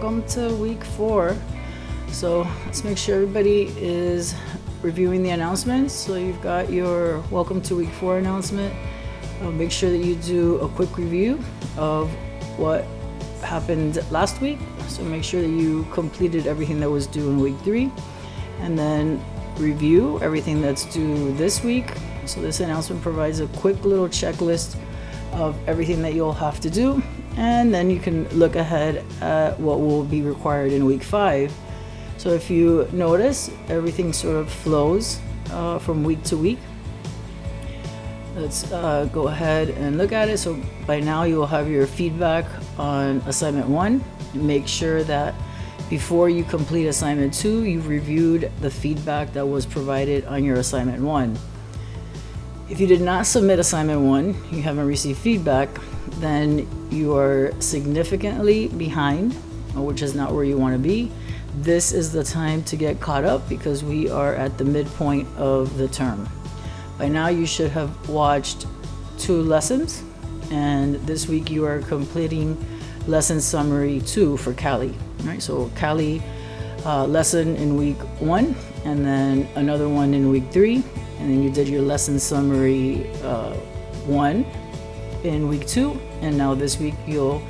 welcome to week 4. So let's make sure everybody is reviewing the announcements. So you've got your welcome to week 4 announcement. Make sure that you do a quick review of what happened last week. So make sure that you completed everything that was due in week 3, and then review everything that's due this week. So this announcement provides a quick little checklist of everything that you'll have to do, and then you can look ahead at what will be required in week 5. So if you notice, everything sort of flows from week to week. Let's go ahead and look at it. So by now you will have your feedback on assignment 1. Make sure that before you complete assignment 2, you've reviewed the feedback that was provided on your assignment 1. If you did not submit assignment 1, you haven't received feedback, then you are significantly behind, which is not where you want to be. This is the time to get caught up because we are at the midpoint of the term. By now you should have watched 2 lessons, and this week you are completing lesson summary 2 for Cali. Right? So Cali lesson in week 1, and then another one in week 3, and then you did your lesson summary 1 in week 2, and now this week you'll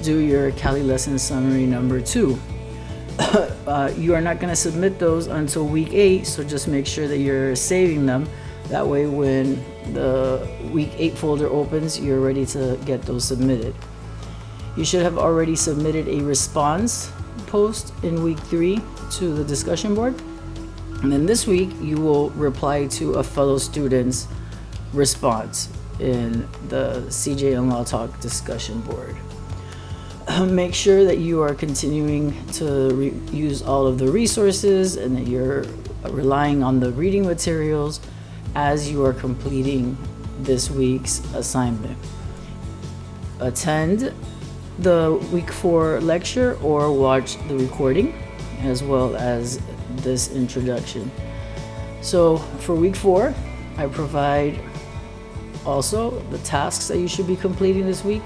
do your Cali lesson summary number 2. You are not going to submit those until week 8, so just make sure that you're saving them. That way when the week 8 folder opens, you're ready to get those submitted. You should have already submitted a response post in week 3 to the discussion board. And then this week you will reply to a fellow student's response in the CJ and Law Talk discussion board. Make sure that you are continuing to use all of the resources and that you're relying on the reading materials as you are completing this week's assignment. Attend the week 4 lecture or watch the recording as well as this introduction. So for week 4, I provide also the tasks that you should be completing this week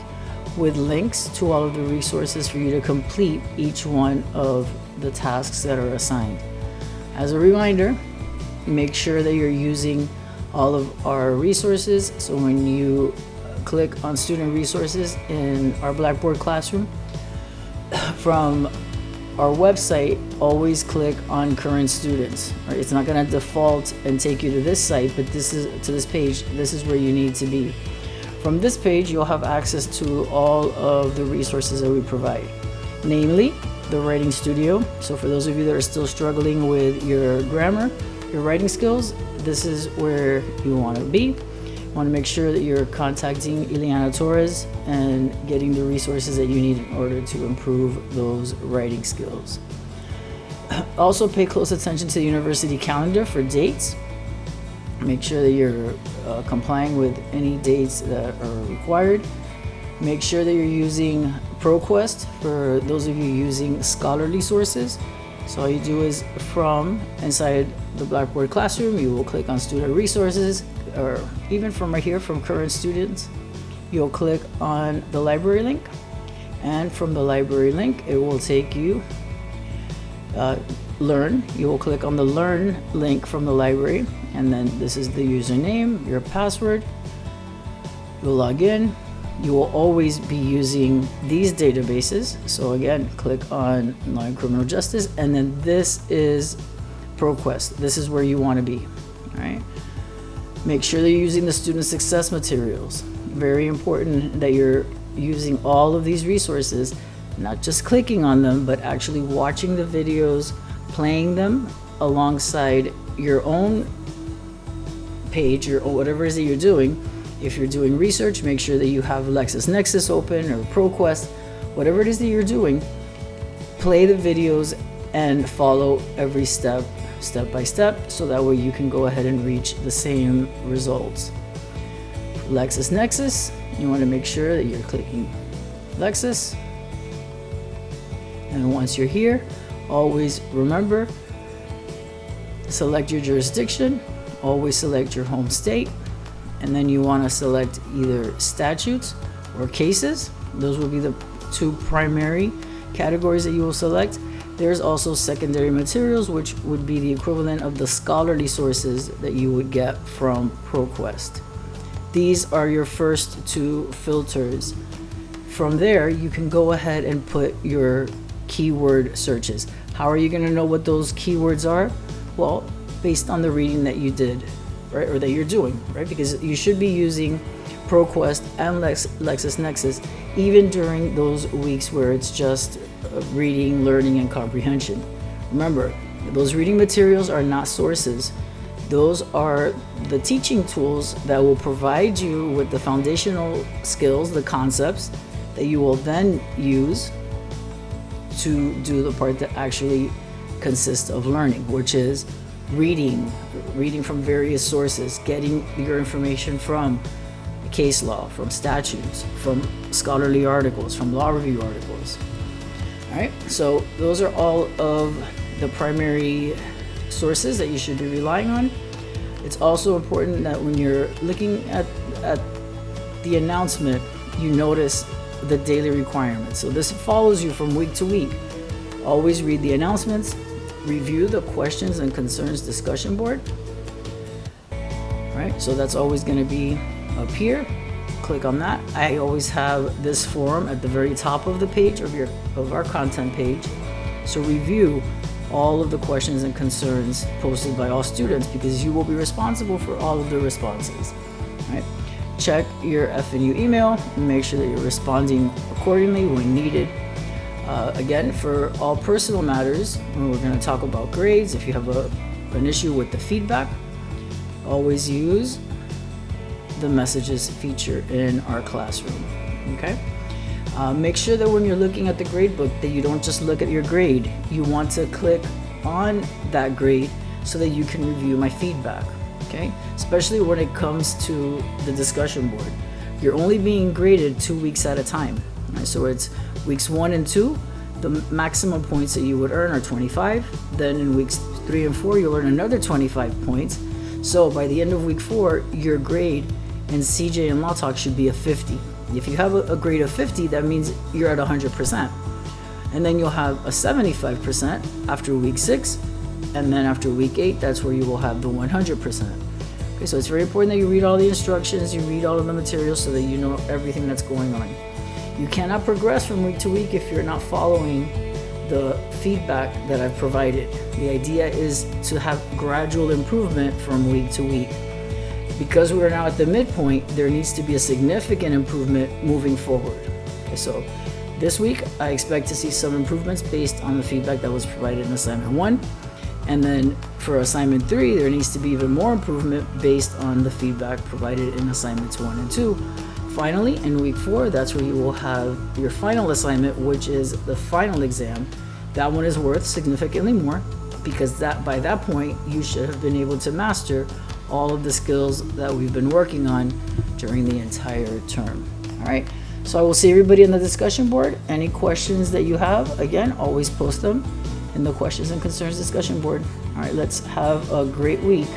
with links to all of the resources for you to complete each one of the tasks that are assigned. As a reminder, make sure that you're using all of our resources. So when you click on student resources in our Blackboard classroom, from our website, always click on current students. Right? It's not going to default and take you to this site, but this page. This is where you need to be. From this page, you'll have access to all of the resources that we provide, namely the Writing Studio. So for those of you that are still struggling with your grammar, your writing skills, this is where you want to be. You want to make sure that you're contacting Ileana Torres and getting the resources that you need in order to improve those writing skills. Also pay close attention to the university calendar for dates. Make sure that you're complying with any dates that are required. Make sure that you're using ProQuest for those of you using scholarly sources. So all you do is from inside the Blackboard classroom, you will click on student resources, or even from right here from current students, you'll click on the library link, and from the library link it will take you learn. You will click on the learn link from the library, and then this is the username, your password. You'll log in. You will always be using these databases. So again, click on Law and Criminal Justice, and then this is ProQuest. This is where you want to be. All right. Make sure that you're using the student success materials. Very important that you're using all of these resources, not just clicking on them, but actually watching the videos, playing them alongside your own page, or whatever it is that you're doing. If you're doing research, make sure that you have LexisNexis open or ProQuest, whatever it is that you're doing. Play the videos and follow every step by step, so that way you can go ahead and reach the same results. LexisNexis, you want to make sure that you're clicking Lexis, and once you're here, always remember, select your jurisdiction, always select your home state, and then you want to select either statutes or cases. Those will be the 2 primary categories that you will select. There's also secondary materials, which would be the equivalent of the scholarly sources that you would get from ProQuest. These are your first two filters. From there, you can go ahead and put your keyword searches. How are you going to know what those keywords are? Well, based on the reading that you did, right, or that you're doing, right? Because you should be using ProQuest and LexisNexis even during those weeks where it's just reading, learning, and comprehension. Remember, those reading materials are not sources. Those are the teaching tools that will provide you with the foundational skills, the concepts that you will then use to do the part that actually consists of learning, which is reading from various sources, getting your information from case law, from statutes, from scholarly articles, from law review articles. All right, so those are all of the primary sources that you should be relying on. It's also important that when you're looking at the announcement, you notice the daily requirements. So this follows you from week to week. Always read the announcements, review the questions and concerns discussion board. All right, so that's always going to be up here. Click on that. I always have this form at the very top of the page of our content page. So review all of the questions and concerns posted by all students, because you will be responsible for all of the responses. Right? Check your FNU email and make sure that you're responding accordingly when needed. Again, for all personal matters, we're going to talk about grades. If you have an issue with the feedback, always use the messages feature in our classroom. Okay? Make sure that when you're looking at the grade book that you don't just look at your grade. You want to click on that grade so that you can review my feedback. Okay? Especially when it comes to the discussion board. You're only being graded 2 weeks at a time. Right? So it's weeks 1 and 2, the maximum points that you would earn are 25. Then in weeks 3 and 4, you'll earn another 25 points. So by the end of week 4, your grade in CJ and Law Talk should be a 50. If you have a grade of 50, that means you're at 100%. And then you'll have a 75% after week 6. And then after week 8, that's where you will have the 100%. Okay, so it's very important that you read all the instructions, you read all of the materials so that you know everything that's going on. You cannot progress from week to week if you're not following the feedback that I've provided. The idea is to have gradual improvement from week to week. Because we're now at the midpoint, there needs to be a significant improvement moving forward. Okay, so this week, I expect to see some improvements based on the feedback that was provided in assignment 1. And then for assignment 3, there needs to be even more improvement based on the feedback provided in assignments 1 and 2. Finally, in week 4, that's where you will have your final assignment, which is the final exam. That one is worth significantly more because by that point, you should have been able to master all of the skills that we've been working on during the entire term. All right, so I will see everybody in the discussion board. Any questions that you have, again, always post them in the questions and concerns discussion board. All right, let's have a great week.